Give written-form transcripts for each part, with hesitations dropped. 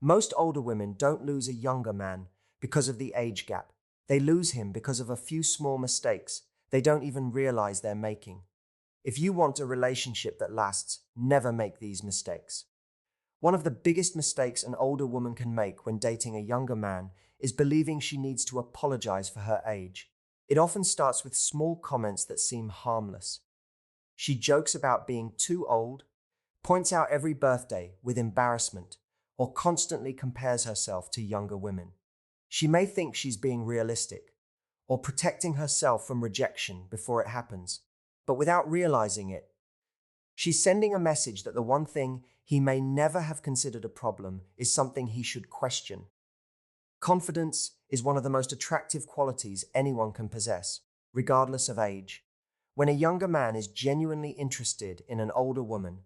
Most older women don't lose a younger man because of the age gap. They lose him because of a few small mistakes they don't even realize they're making. If you want a relationship that lasts, never make these mistakes. One of the biggest mistakes an older woman can make when dating a younger man is believing she needs to apologize for her age. It often starts with small comments that seem harmless. She jokes about being too old, points out every birthday with embarrassment, or constantly compares herself to younger women. She may think she's being realistic, or protecting herself from rejection before it happens, but without realizing it, she's sending a message that the one thing he may never have considered a problem is something he should question. Confidence is one of the most attractive qualities anyone can possess, regardless of age. When a younger man is genuinely interested in an older woman,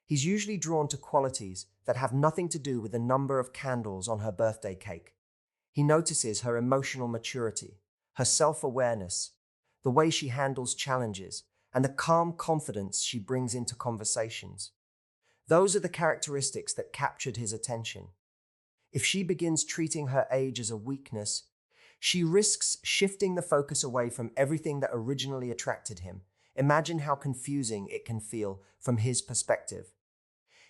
he's usually drawn to qualities that have nothing to do with the number of candles on her birthday cake. He notices her emotional maturity, her self-awareness, the way she handles challenges, and the calm confidence she brings into conversations. Those are the characteristics that captured his attention. If she begins treating her age as a weakness, she risks shifting the focus away from everything that originally attracted him. Imagine how confusing it can feel from his perspective.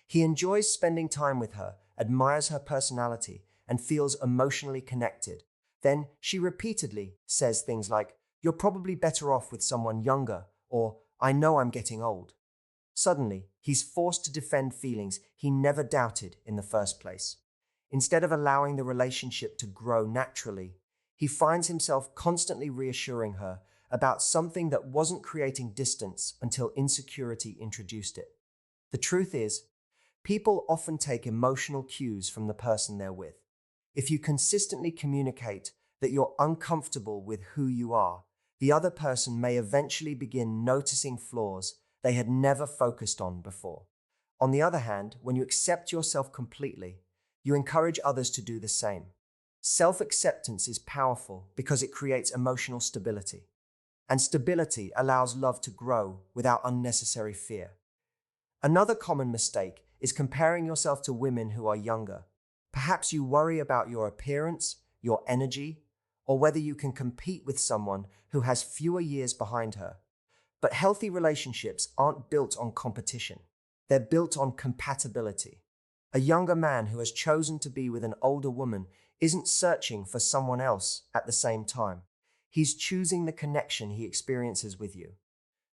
He enjoys spending time with her, admires her personality, and feels emotionally connected. Then she repeatedly says things like, "You're probably better off with someone younger," or "I know I'm getting old." Suddenly, he's forced to defend feelings he never doubted in the first place. Instead of allowing the relationship to grow naturally, he finds himself constantly reassuring her about something that wasn't creating distance until insecurity introduced it. The truth is, people often take emotional cues from the person they're with. If you consistently communicate that you're uncomfortable with who you are, the other person may eventually begin noticing flaws they had never focused on before. On the other hand, when you accept yourself completely, you encourage others to do the same. Self-acceptance is powerful because it creates emotional stability, and stability allows love to grow without unnecessary fear. Another common mistake is comparing yourself to women who are younger. Perhaps you worry about your appearance, your energy, or whether you can compete with someone who has fewer years behind her. But healthy relationships aren't built on competition. They're built on compatibility. A younger man who has chosen to be with an older woman isn't searching for someone else at the same time. He's choosing the connection he experiences with you.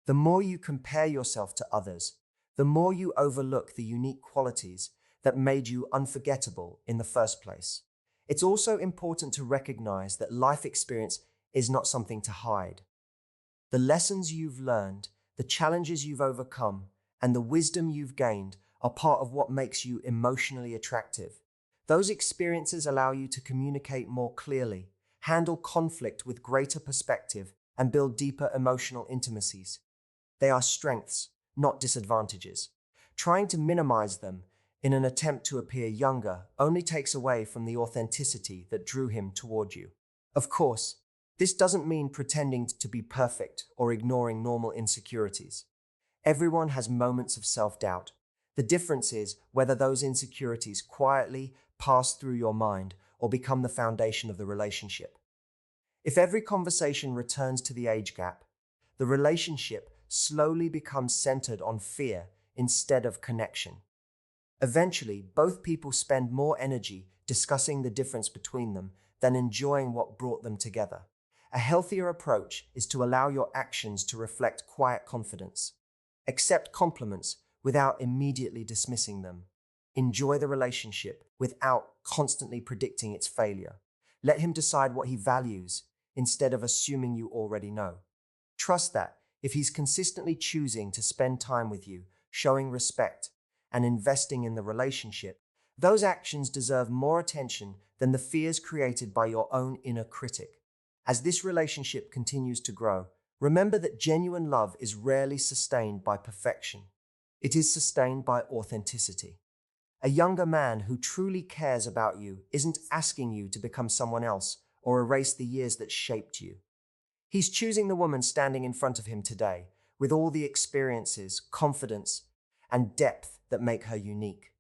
The more you compare yourself to others, the more you overlook the unique qualities that made you unforgettable in the first place. It's also important to recognize that life experience is not something to hide. The lessons you've learned, the challenges you've overcome, and the wisdom you've gained are part of what makes you emotionally attractive. Those experiences allow you to communicate more clearly, handle conflict with greater perspective, and build deeper emotional intimacies. They are strengths, not disadvantages. Trying to minimize them in an attempt to appear younger only takes away from the authenticity that drew him toward you. Of course, this doesn't mean pretending to be perfect or ignoring normal insecurities. Everyone has moments of self-doubt. The difference is whether those insecurities quietly pass through your mind or become the foundation of the relationship. If every conversation returns to the age gap, the relationship slowly becomes centered on fear instead of connection. Eventually, both people spend more energy discussing the difference between them than enjoying what brought them together. A healthier approach is to allow your actions to reflect quiet confidence. Accept compliments without immediately dismissing them. Enjoy the relationship without constantly predicting its failure. Let him decide what he values instead of assuming you already know. Trust that if he's consistently choosing to spend time with you, showing respect, and investing in the relationship, those actions deserve more attention than the fears created by your own inner critic. As this relationship continues to grow, remember that genuine love is rarely sustained by perfection. It is sustained by authenticity. A younger man who truly cares about you isn't asking you to become someone else or erase the years that shaped you. He's choosing the woman standing in front of him today, with all the experiences, confidence, and depth that make her unique.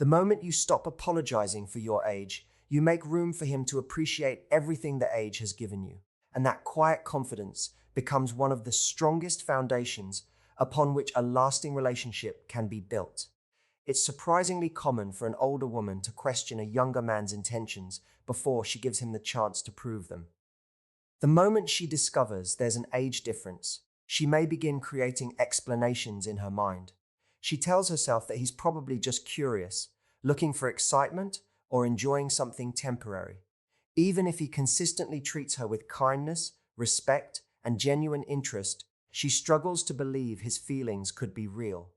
The moment you stop apologizing for your age, you make room for him to appreciate everything that age has given you. And that quiet confidence becomes one of the strongest foundations upon which a lasting relationship can be built. It's surprisingly common for an older woman to question a younger man's intentions before she gives him the chance to prove them. The moment she discovers there's an age difference, she may begin creating explanations in her mind. She tells herself that he's probably just curious, looking for excitement or enjoying something temporary. Even if he consistently treats her with kindness, respect, and genuine interest, she struggles to believe his feelings could be real.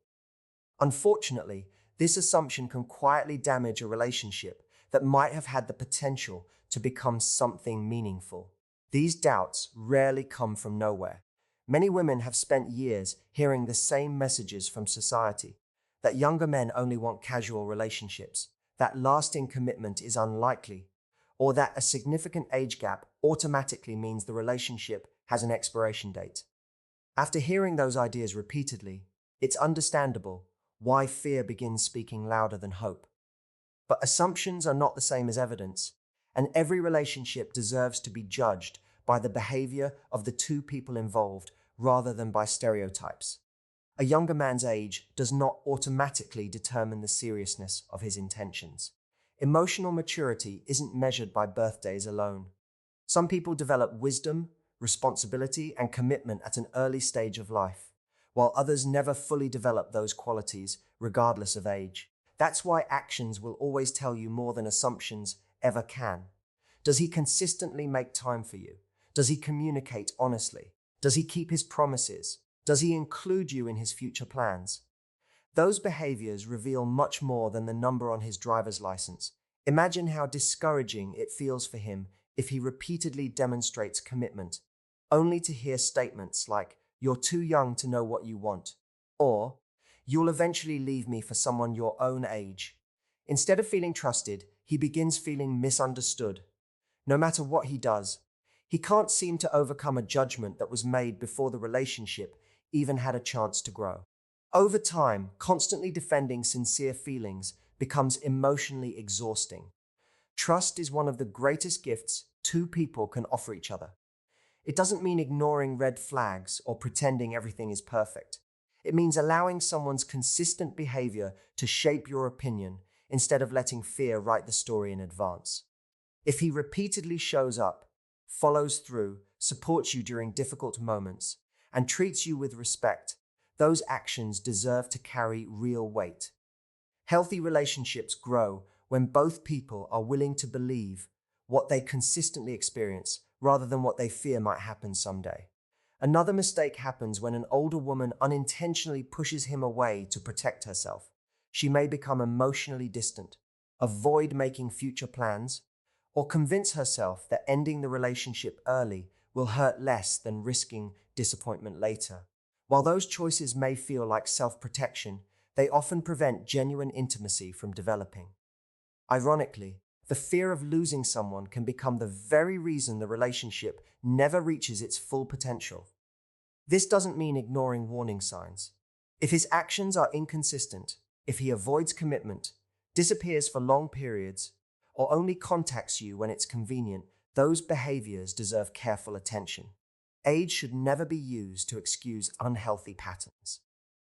Unfortunately, this assumption can quietly damage a relationship that might have had the potential to become something meaningful. These doubts rarely come from nowhere. Many women have spent years hearing the same messages from society: that younger men only want casual relationships, that lasting commitment is unlikely, or that a significant age gap automatically means the relationship has an expiration date. After hearing those ideas repeatedly, it's understandable why fear begins speaking louder than hope. But assumptions are not the same as evidence, and every relationship deserves to be judged by the behavior of the two people involved rather than by stereotypes. A younger man's age does not automatically determine the seriousness of his intentions. Emotional maturity isn't measured by birthdays alone. Some people develop wisdom, responsibility, and commitment at an early stage of life, while others never fully develop those qualities, regardless of age. That's why actions will always tell you more than assumptions ever can. Does he consistently make time for you? Does he communicate honestly? Does he keep his promises? Does he include you in his future plans? Those behaviors reveal much more than the number on his driver's license. Imagine how discouraging it feels for him if he repeatedly demonstrates commitment, only to hear statements like, "You're too young to know what you want," or "You'll eventually leave me for someone your own age." Instead of feeling trusted, he begins feeling misunderstood. No matter what he does, he can't seem to overcome a judgment that was made before the relationship even had a chance to grow. Over time, constantly defending sincere feelings becomes emotionally exhausting. Trust is one of the greatest gifts two people can offer each other. It doesn't mean ignoring red flags or pretending everything is perfect. It means allowing someone's consistent behavior to shape your opinion instead of letting fear write the story in advance. If he repeatedly shows up, follows through, supports you during difficult moments, and treats you with respect, those actions deserve to carry real weight. Healthy relationships grow when both people are willing to believe what they consistently experience rather than what they fear might happen someday. Another mistake happens when an older woman unintentionally pushes him away to protect herself. She may become emotionally distant, avoid making future plans, or convince herself that ending the relationship early will hurt less than risking disappointment later. While those choices may feel like self-protection, they often prevent genuine intimacy from developing. Ironically, the fear of losing someone can become the very reason the relationship never reaches its full potential. This doesn't mean ignoring warning signs. If his actions are inconsistent, if he avoids commitment, disappears for long periods, or only contacts you when it's convenient, those behaviors deserve careful attention. Age should never be used to excuse unhealthy patterns.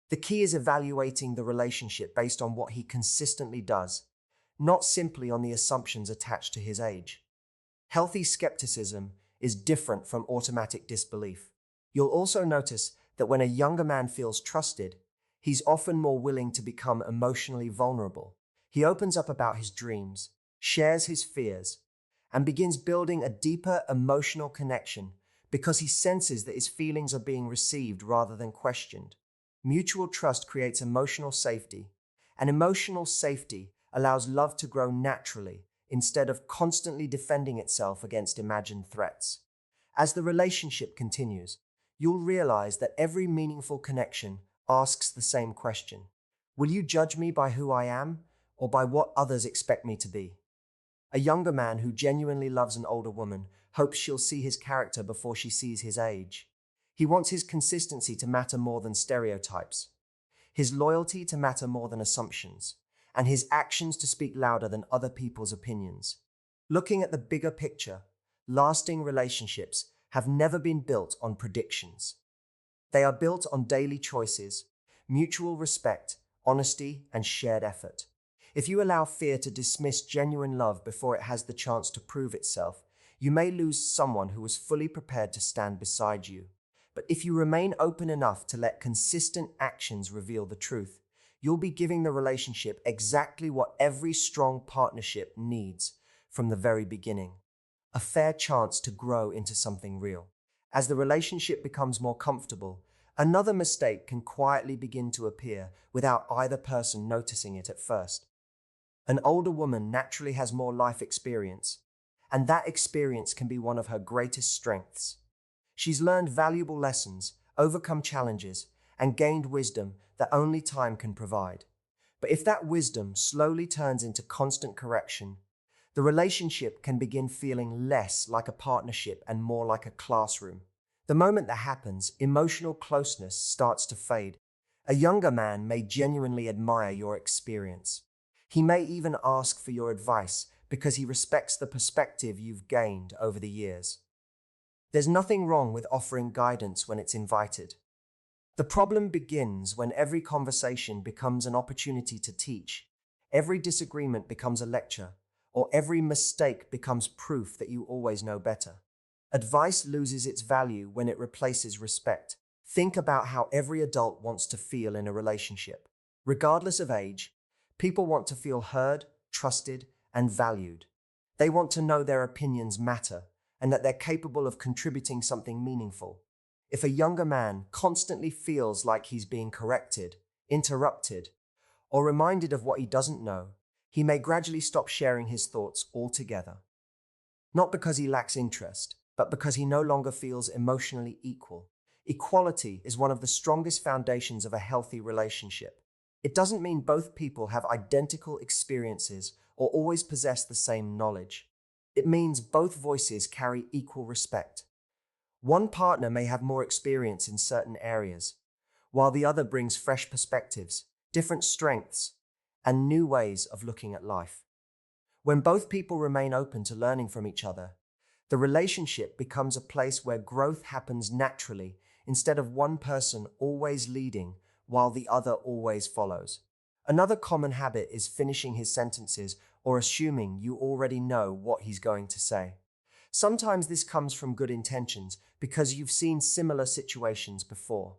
The key is evaluating the relationship based on what he consistently does, not simply on the assumptions attached to his age. Healthy skepticism is different from automatic disbelief. You'll also notice that when a younger man feels trusted, he's often more willing to become emotionally vulnerable. He opens up about his dreams, shares his fears, and begins building a deeper emotional connection because he senses that his feelings are being received rather than questioned. Mutual trust creates emotional safety, and emotional safety allows love to grow naturally instead of constantly defending itself against imagined threats. As the relationship continues, you'll realize that every meaningful connection asks the same question: will you judge me by who I am or by what others expect me to be? A younger man who genuinely loves an older woman hopes she'll see his character before she sees his age. He wants his consistency to matter more than stereotypes, his loyalty to matter more than assumptions, and his actions to speak louder than other people's opinions. Looking at the bigger picture, lasting relationships have never been built on predictions. They are built on daily choices, mutual respect, honesty, and shared effort. If you allow fear to dismiss genuine love before it has the chance to prove itself, you may lose someone who was fully prepared to stand beside you. But if you remain open enough to let consistent actions reveal the truth, you'll be giving the relationship exactly what every strong partnership needs from the very beginning: a fair chance to grow into something real. As the relationship becomes more comfortable, another mistake can quietly begin to appear without either person noticing it at first. An older woman naturally has more life experience, and that experience can be one of her greatest strengths. She's learned valuable lessons, overcome challenges, and gained wisdom that only time can provide. But if that wisdom slowly turns into constant correction, the relationship can begin feeling less like a partnership and more like a classroom. The moment that happens, emotional closeness starts to fade. A younger man may genuinely admire your experience. He may even ask for your advice because he respects the perspective you've gained over the years. There's nothing wrong with offering guidance when it's invited. The problem begins when every conversation becomes an opportunity to teach, every disagreement becomes a lecture, or every mistake becomes proof that you always know better. Advice loses its value when it replaces respect. Think about how every adult wants to feel in a relationship. Regardless of age, people want to feel heard, trusted, and valued. They want to know their opinions matter and that they're capable of contributing something meaningful. If a younger man constantly feels like he's being corrected, interrupted, or reminded of what he doesn't know, he may gradually stop sharing his thoughts altogether. Not because he lacks interest, but because he no longer feels emotionally equal. Equality is one of the strongest foundations of a healthy relationship. It doesn't mean both people have identical experiences or always possess the same knowledge. It means both voices carry equal respect. One partner may have more experience in certain areas, while the other brings fresh perspectives, different strengths, and new ways of looking at life. When both people remain open to learning from each other, the relationship becomes a place where growth happens naturally instead of one person always leading while the other always follows. Another common habit is finishing his sentences or assuming you already know what he's going to say. Sometimes this comes from good intentions because you've seen similar situations before.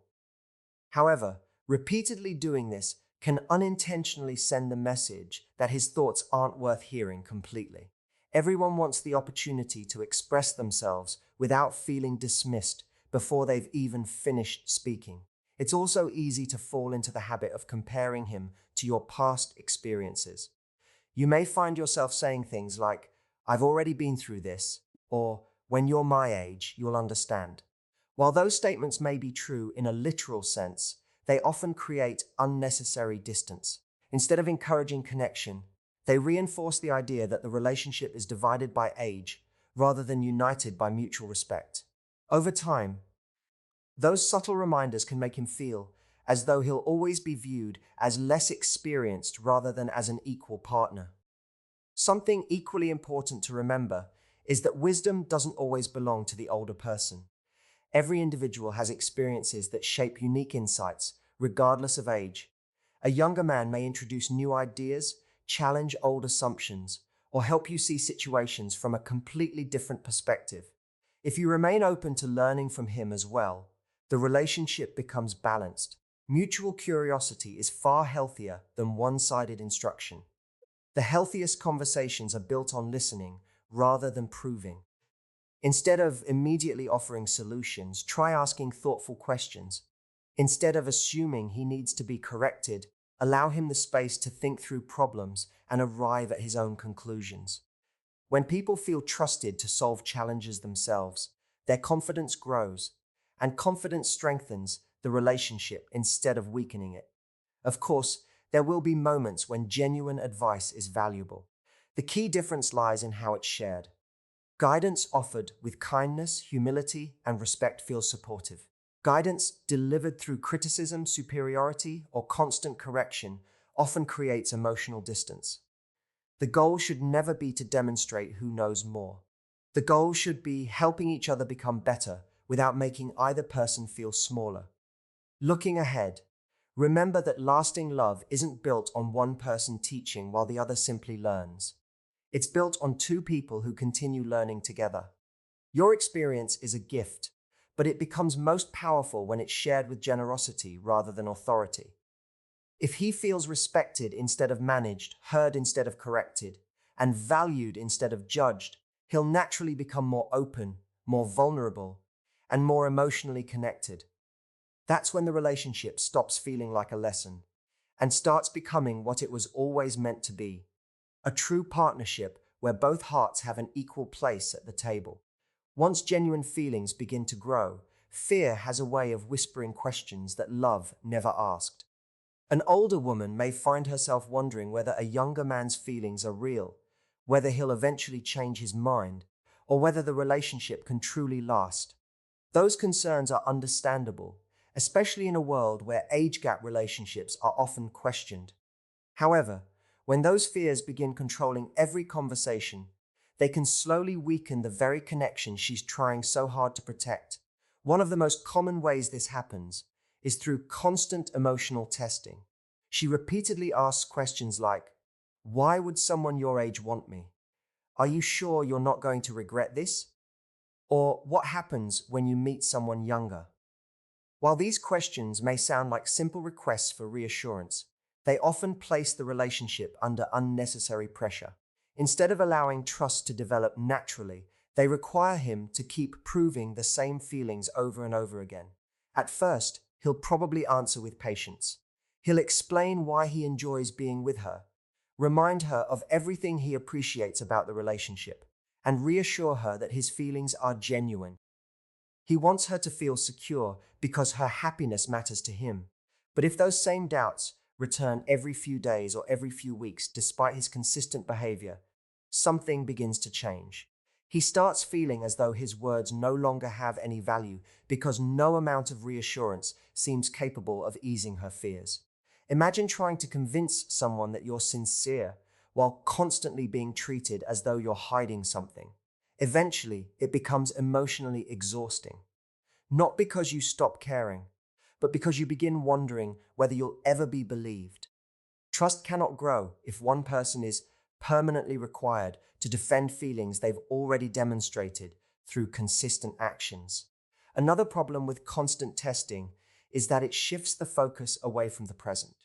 However, repeatedly doing this can unintentionally send the message that his thoughts aren't worth hearing completely. Everyone wants the opportunity to express themselves without feeling dismissed before they've even finished speaking. It's also easy to fall into the habit of comparing him to your past experiences. You may find yourself saying things like, "I've already been through this," or "When you're my age, you'll understand." While those statements may be true in a literal sense, they often create unnecessary distance. Instead of encouraging connection, they reinforce the idea that the relationship is divided by age rather than united by mutual respect. Over time, those subtle reminders can make him feel as though he'll always be viewed as less experienced rather than as an equal partner. Something equally important to remember is that wisdom doesn't always belong to the older person. Every individual has experiences that shape unique insights, regardless of age. A younger man may introduce new ideas, challenge old assumptions, or help you see situations from a completely different perspective. If you remain open to learning from him as well, the relationship becomes balanced. Mutual curiosity is far healthier than one-sided instruction. The healthiest conversations are built on listening rather than proving. Instead of immediately offering solutions, try asking thoughtful questions. Instead of assuming he needs to be corrected, allow him the space to think through problems and arrive at his own conclusions. When people feel trusted to solve challenges themselves, their confidence grows, and confidence strengthens the relationship instead of weakening it. Of course, there will be moments when genuine advice is valuable. The key difference lies in how it's shared. Guidance offered with kindness, humility, and respect feels supportive. Guidance delivered through criticism, superiority, or constant correction often creates emotional distance. The goal should never be to demonstrate who knows more. The goal should be helping each other become better without making either person feel smaller. Looking ahead, remember that lasting love isn't built on one person teaching while the other simply learns. It's built on two people who continue learning together. Your experience is a gift, but it becomes most powerful when it's shared with generosity rather than authority. If he feels respected instead of managed, heard instead of corrected, and valued instead of judged, he'll naturally become more open, more vulnerable, and more emotionally connected. That's when the relationship stops feeling like a lesson and starts becoming what it was always meant to be, a true partnership where both hearts have an equal place at the table. Once genuine feelings begin to grow, fear has a way of whispering questions that love never asked. An older woman may find herself wondering whether a younger man's feelings are real, whether he'll eventually change his mind, or whether the relationship can truly last. Those concerns are understandable, especially in a world where age gap relationships are often questioned. However, when those fears begin controlling every conversation, they can slowly weaken the very connection she's trying so hard to protect. One of the most common ways this happens is through constant emotional testing. She repeatedly asks questions like, "Why would someone your age want me? Are you sure you're not going to regret this?" Or, "What happens when you meet someone younger?" While these questions may sound like simple requests for reassurance, they often place the relationship under unnecessary pressure. Instead of allowing trust to develop naturally, they require him to keep proving the same feelings over and over again. At first, he'll probably answer with patience. He'll explain why he enjoys being with her, remind her of everything he appreciates about the relationship, and reassure her that his feelings are genuine. He wants her to feel secure because her happiness matters to him. But if those same doubts return every few days or every few weeks despite his consistent behavior, something begins to change. He starts feeling as though his words no longer have any value because no amount of reassurance seems capable of easing her fears. Imagine trying to convince someone that you're sincere while constantly being treated as though you're hiding something. Eventually, it becomes emotionally exhausting. Not because you stop caring, but because you begin wondering whether you'll ever be believed. Trust cannot grow if one person is permanently required to defend feelings they've already demonstrated through consistent actions. Another problem with constant testing is that it shifts the focus away from the present.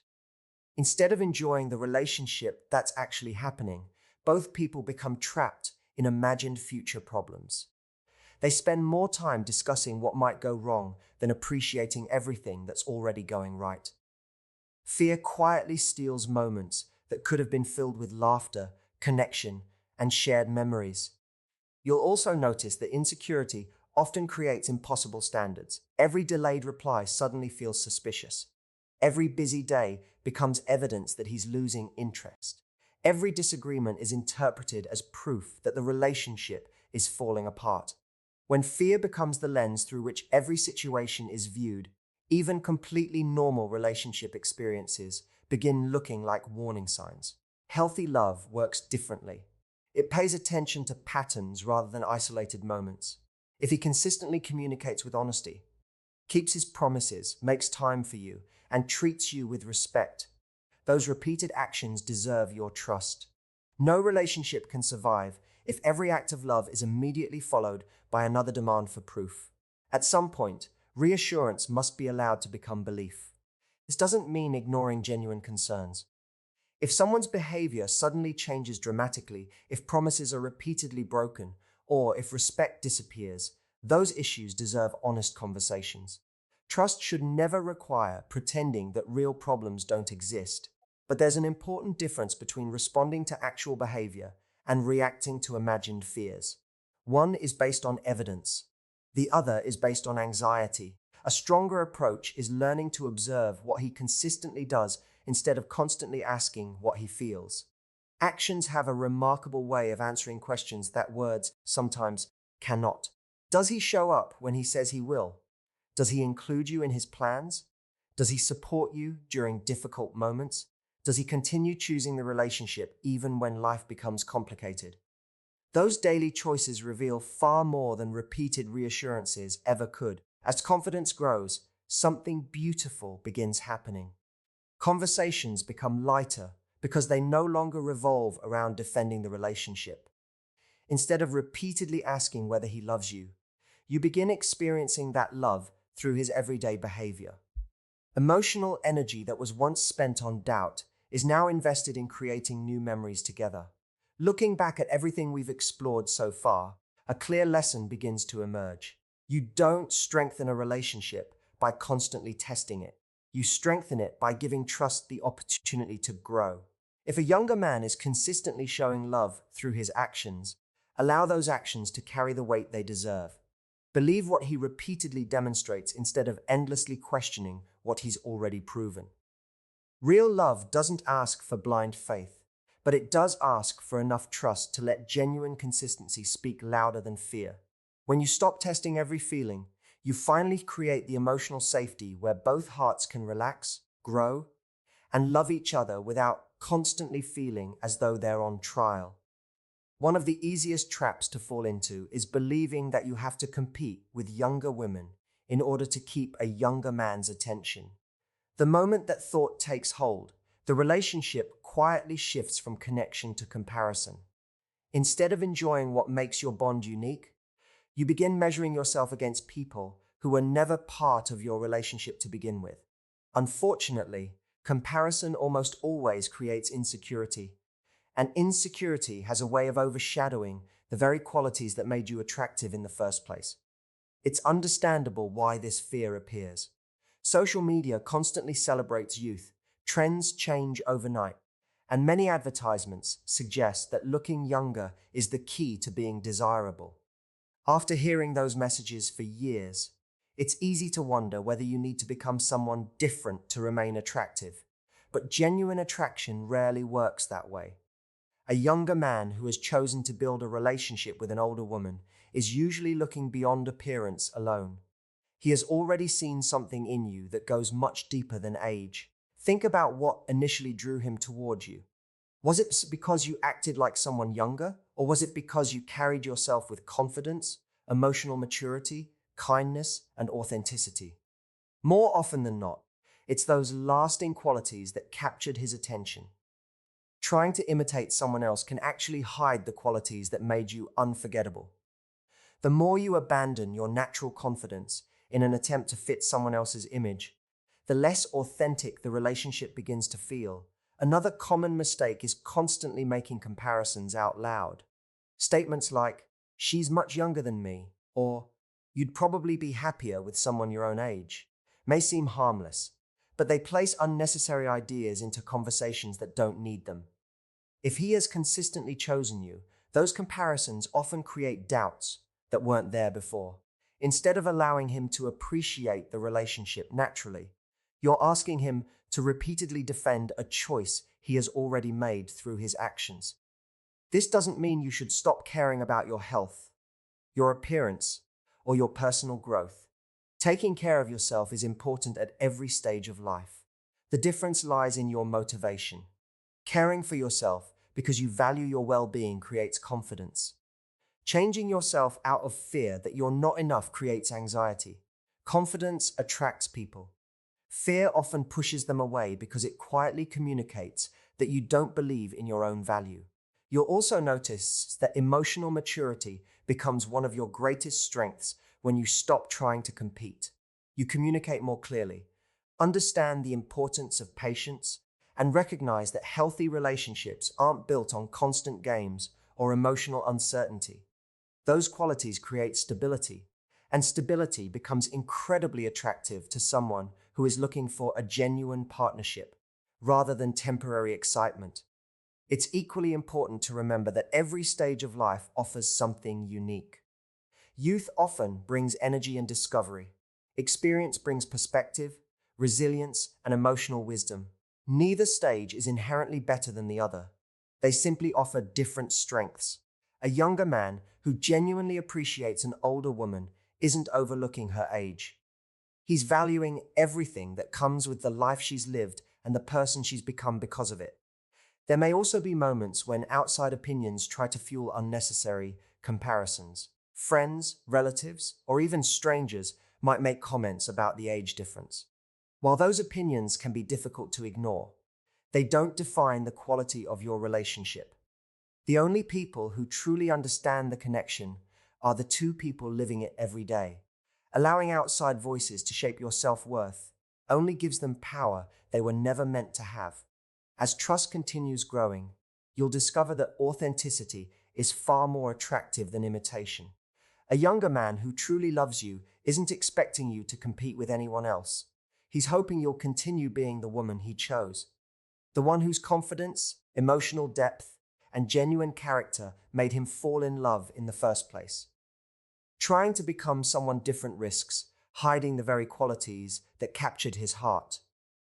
Instead of enjoying the relationship that's actually happening, both people become trapped in imagined future problems. They spend more time discussing what might go wrong than appreciating everything that's already going right. Fear quietly steals moments that could have been filled with laughter, connection, and shared memories. You'll also notice that insecurity often creates impossible standards. Every delayed reply suddenly feels suspicious. Every busy day becomes evidence that he's losing interest. Every disagreement is interpreted as proof that the relationship is falling apart. When fear becomes the lens through which every situation is viewed, even completely normal relationship experiences begin looking like warning signs. Healthy love works differently. It pays attention to patterns rather than isolated moments. If he consistently communicates with honesty, keeps his promises, makes time for you, and treats you with respect, those repeated actions deserve your trust. No relationship can survive if every act of love is immediately followed by another demand for proof. At some point, reassurance must be allowed to become belief. This doesn't mean ignoring genuine concerns. If someone's behavior suddenly changes dramatically, if promises are repeatedly broken, or if respect disappears, those issues deserve honest conversations. Trust should never require pretending that real problems don't exist. But there's an important difference between responding to actual behavior and reacting to imagined fears. One is based on evidence. The other is based on anxiety. A stronger approach is learning to observe what he consistently does instead of constantly asking what he feels. Actions have a remarkable way of answering questions that words sometimes cannot. Does he show up when he says he will? Does he include you in his plans? Does he support you during difficult moments? Does he continue choosing the relationship even when life becomes complicated? Those daily choices reveal far more than repeated reassurances ever could. As confidence grows, something beautiful begins happening. Conversations become lighter because they no longer revolve around defending the relationship. Instead of repeatedly asking whether he loves you, you begin experiencing that love through his everyday behavior. Emotional energy that was once spent on doubt is now invested in creating new memories together. Looking back at everything we've explored so far, a clear lesson begins to emerge. You don't strengthen a relationship by constantly testing it. You strengthen it by giving trust the opportunity to grow. If a younger man is consistently showing love through his actions, allow those actions to carry the weight they deserve. Believe what he repeatedly demonstrates instead of endlessly questioning what he's already proven. Real love doesn't ask for blind faith, but it does ask for enough trust to let genuine consistency speak louder than fear. When you stop testing every feeling, you finally create the emotional safety where both hearts can relax, grow, and love each other without constantly feeling as though they're on trial. One of the easiest traps to fall into is believing that you have to compete with younger women in order to keep a younger man's attention. The moment that thought takes hold, the relationship quietly shifts from connection to comparison. Instead of enjoying what makes your bond unique, you begin measuring yourself against people who were never part of your relationship to begin with. Unfortunately, comparison almost always creates insecurity, and insecurity has a way of overshadowing the very qualities that made you attractive in the first place. It's understandable why this fear appears. Social media constantly celebrates youth, trends change overnight, and many advertisements suggest that looking younger is the key to being desirable. After hearing those messages for years, it's easy to wonder whether you need to become someone different to remain attractive. But genuine attraction rarely works that way. A younger man who has chosen to build a relationship with an older woman is usually looking beyond appearance alone. He has already seen something in you that goes much deeper than age. Think about what initially drew him toward you. Was it because you acted like someone younger, or was it because you carried yourself with confidence, emotional maturity, kindness, and authenticity? More often than not, it's those lasting qualities that captured his attention. Trying to imitate someone else can actually hide the qualities that made you unforgettable. The more you abandon your natural confidence in an attempt to fit someone else's image, the less authentic the relationship begins to feel. Another common mistake is constantly making comparisons out loud. Statements like, "She's much younger than me," or "You'd probably be happier with someone your own age," may seem harmless, but they place unnecessary ideas into conversations that don't need them. If he has consistently chosen you, those comparisons often create doubts that weren't there before. Instead of allowing him to appreciate the relationship naturally, you're asking him to repeatedly defend a choice he has already made through his actions. This doesn't mean you should stop caring about your health, your appearance, or your personal growth. Taking care of yourself is important at every stage of life. The difference lies in your motivation. Caring for yourself because you value your well-being creates confidence. Changing yourself out of fear that you're not enough creates anxiety. Confidence attracts people. Fear often pushes them away because it quietly communicates that you don't believe in your own value. You'll also notice that emotional maturity becomes one of your greatest strengths when you stop trying to compete. You communicate more clearly, understand the importance of patience, and recognize that healthy relationships aren't built on constant games or emotional uncertainty. Those qualities create stability, and stability becomes incredibly attractive to someone who is looking for a genuine partnership rather than temporary excitement. It's equally important to remember that every stage of life offers something unique. Youth often brings energy and discovery. Experience brings perspective, resilience, and emotional wisdom. Neither stage is inherently better than the other. They simply offer different strengths. A younger man who genuinely appreciates an older woman isn't overlooking her age. He's valuing everything that comes with the life she's lived and the person she's become because of it. There may also be moments when outside opinions try to fuel unnecessary comparisons. Friends, relatives, or even strangers might make comments about the age difference. While those opinions can be difficult to ignore, they don't define the quality of your relationship. The only people who truly understand the connection are the two people living it every day. Allowing outside voices to shape your self-worth only gives them power they were never meant to have. As trust continues growing, you'll discover that authenticity is far more attractive than imitation. A younger man who truly loves you isn't expecting you to compete with anyone else. He's hoping you'll continue being the woman he chose, the one whose confidence, emotional depth, and genuine character made him fall in love in the first place. Trying to become someone different risks hiding the very qualities that captured his heart.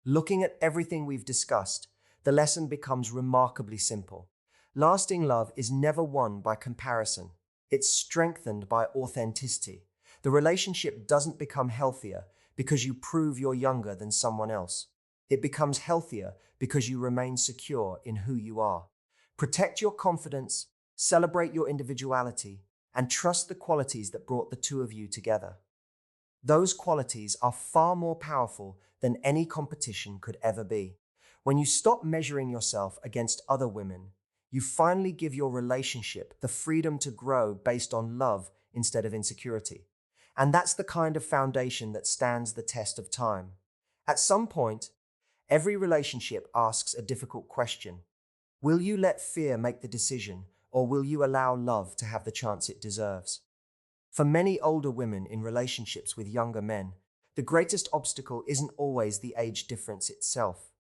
Looking at everything we've discussed, the lesson becomes remarkably simple. Lasting love is never won by comparison. It's strengthened by authenticity. The relationship doesn't become healthier because you prove you're younger than someone else. It becomes healthier because you remain secure in who you are. Protect your confidence, celebrate your individuality, and trust the qualities that brought the two of you together. Those qualities are far more powerful than any competition could ever be. When you stop measuring yourself against other women, you finally give your relationship the freedom to grow based on love instead of insecurity. And that's the kind of foundation that stands the test of time. At some point, every relationship asks a difficult question. Will you let fear make the decision, or will you allow love to have the chance it deserves? For many older women in relationships with younger men, the greatest obstacle isn't always the age difference itself.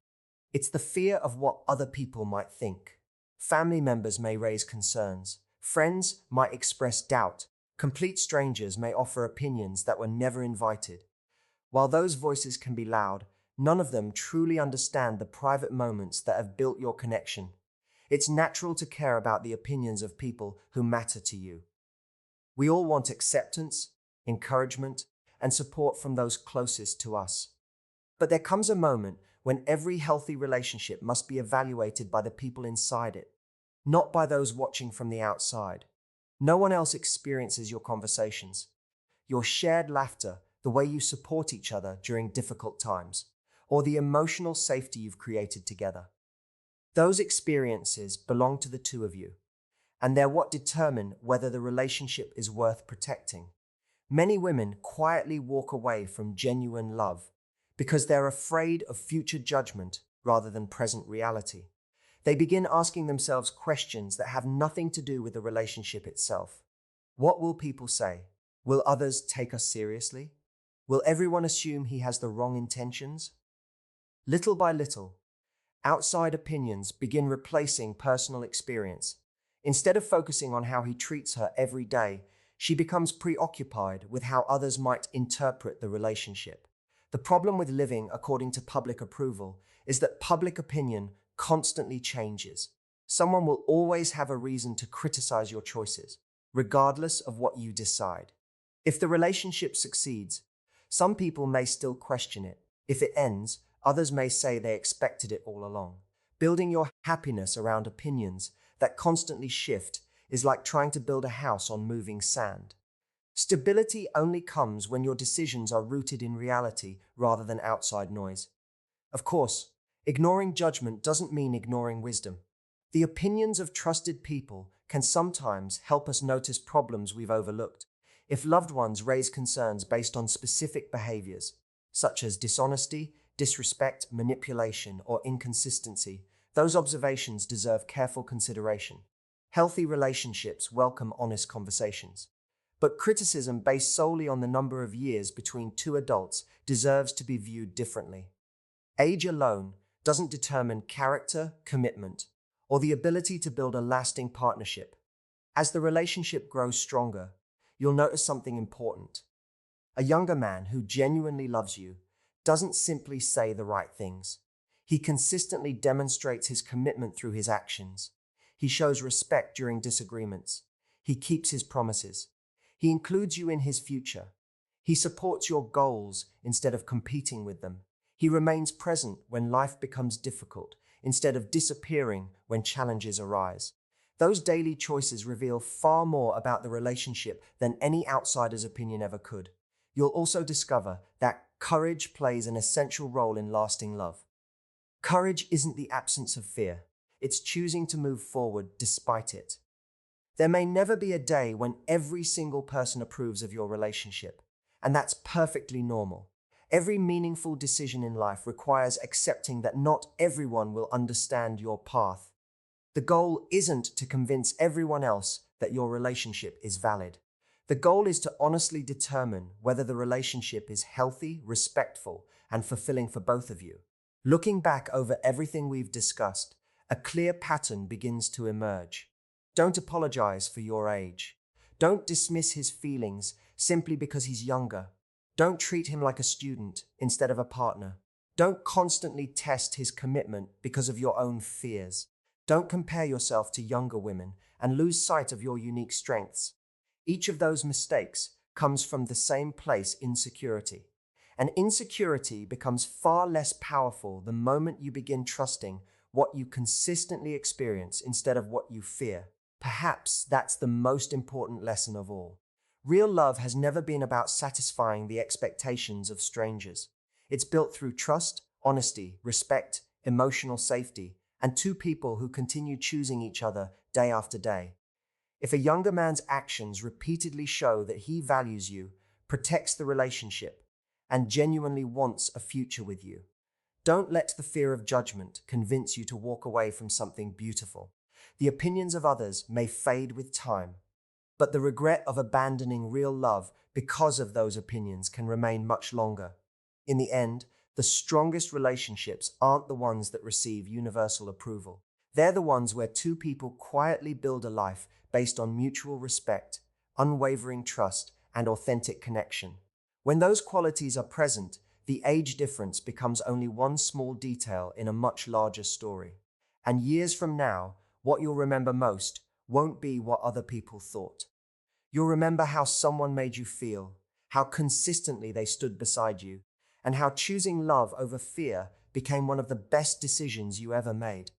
It's the fear of what other people might think. Family members may raise concerns. Friends might express doubt. Complete strangers may offer opinions that were never invited. While those voices can be loud, none of them truly understand the private moments that have built your connection. It's natural to care about the opinions of people who matter to you. We all want acceptance, encouragement, and support from those closest to us. But there comes a moment when every healthy relationship must be evaluated by the people inside it, not by those watching from the outside. No one else experiences your conversations, your shared laughter, the way you support each other during difficult times, or the emotional safety you've created together. Those experiences belong to the two of you, and they're what determine whether the relationship is worth protecting. Many women quietly walk away from genuine love because they're afraid of future judgment rather than present reality. They begin asking themselves questions that have nothing to do with the relationship itself. What will people say? Will others take us seriously? Will everyone assume he has the wrong intentions? Little by little, outside opinions begin replacing personal experience. Instead of focusing on how he treats her every day, she becomes preoccupied with how others might interpret the relationship. The problem with living according to public approval is that public opinion constantly changes. Someone will always have a reason to criticize your choices, regardless of what you decide. If the relationship succeeds, some people may still question it. If it ends, others may say they expected it all along. Building your happiness around opinions that constantly shift is like trying to build a house on moving sand. Stability only comes when your decisions are rooted in reality rather than outside noise. Of course, ignoring judgment doesn't mean ignoring wisdom. The opinions of trusted people can sometimes help us notice problems we've overlooked. If loved ones raise concerns based on specific behaviors, such as dishonesty, disrespect, manipulation, or inconsistency, those observations deserve careful consideration. Healthy relationships welcome honest conversations. But criticism based solely on the number of years between two adults deserves to be viewed differently. Age alone doesn't determine character, commitment, or the ability to build a lasting partnership. As the relationship grows stronger, you'll notice something important. A younger man who genuinely loves you doesn't simply say the right things. He consistently demonstrates his commitment through his actions. He shows respect during disagreements. He keeps his promises. He includes you in his future. He supports your goals instead of competing with them. He remains present when life becomes difficult, instead of disappearing when challenges arise. Those daily choices reveal far more about the relationship than any outsider's opinion ever could. You'll also discover that courage plays an essential role in lasting love. Courage isn't the absence of fear, it's choosing to move forward despite it. There may never be a day when every single person approves of your relationship, and that's perfectly normal. Every meaningful decision in life requires accepting that not everyone will understand your path. The goal isn't to convince everyone else that your relationship is valid. The goal is to honestly determine whether the relationship is healthy, respectful, and fulfilling for both of you. Looking back over everything we've discussed, a clear pattern begins to emerge. Don't apologize for your age. Don't dismiss his feelings simply because he's younger. Don't treat him like a student instead of a partner. Don't constantly test his commitment because of your own fears. Don't compare yourself to younger women and lose sight of your unique strengths. Each of those mistakes comes from the same place: insecurity. And insecurity becomes far less powerful the moment you begin trusting what you consistently experience instead of what you fear. Perhaps that's the most important lesson of all. Real love has never been about satisfying the expectations of strangers. It's built through trust, honesty, respect, emotional safety, and two people who continue choosing each other day after day. If a younger man's actions repeatedly show that he values you, protects the relationship, and genuinely wants a future with you, don't let the fear of judgment convince you to walk away from something beautiful. The opinions of others may fade with time, but the regret of abandoning real love because of those opinions can remain much longer. In the end, the strongest relationships aren't the ones that receive universal approval. They're the ones where two people quietly build a life based on mutual respect, unwavering trust, and authentic connection. When those qualities are present, the age difference becomes only one small detail in a much larger story. And years from now, what you'll remember most won't be what other people thought. You'll remember how someone made you feel, how consistently they stood beside you, and how choosing love over fear became one of the best decisions you ever made.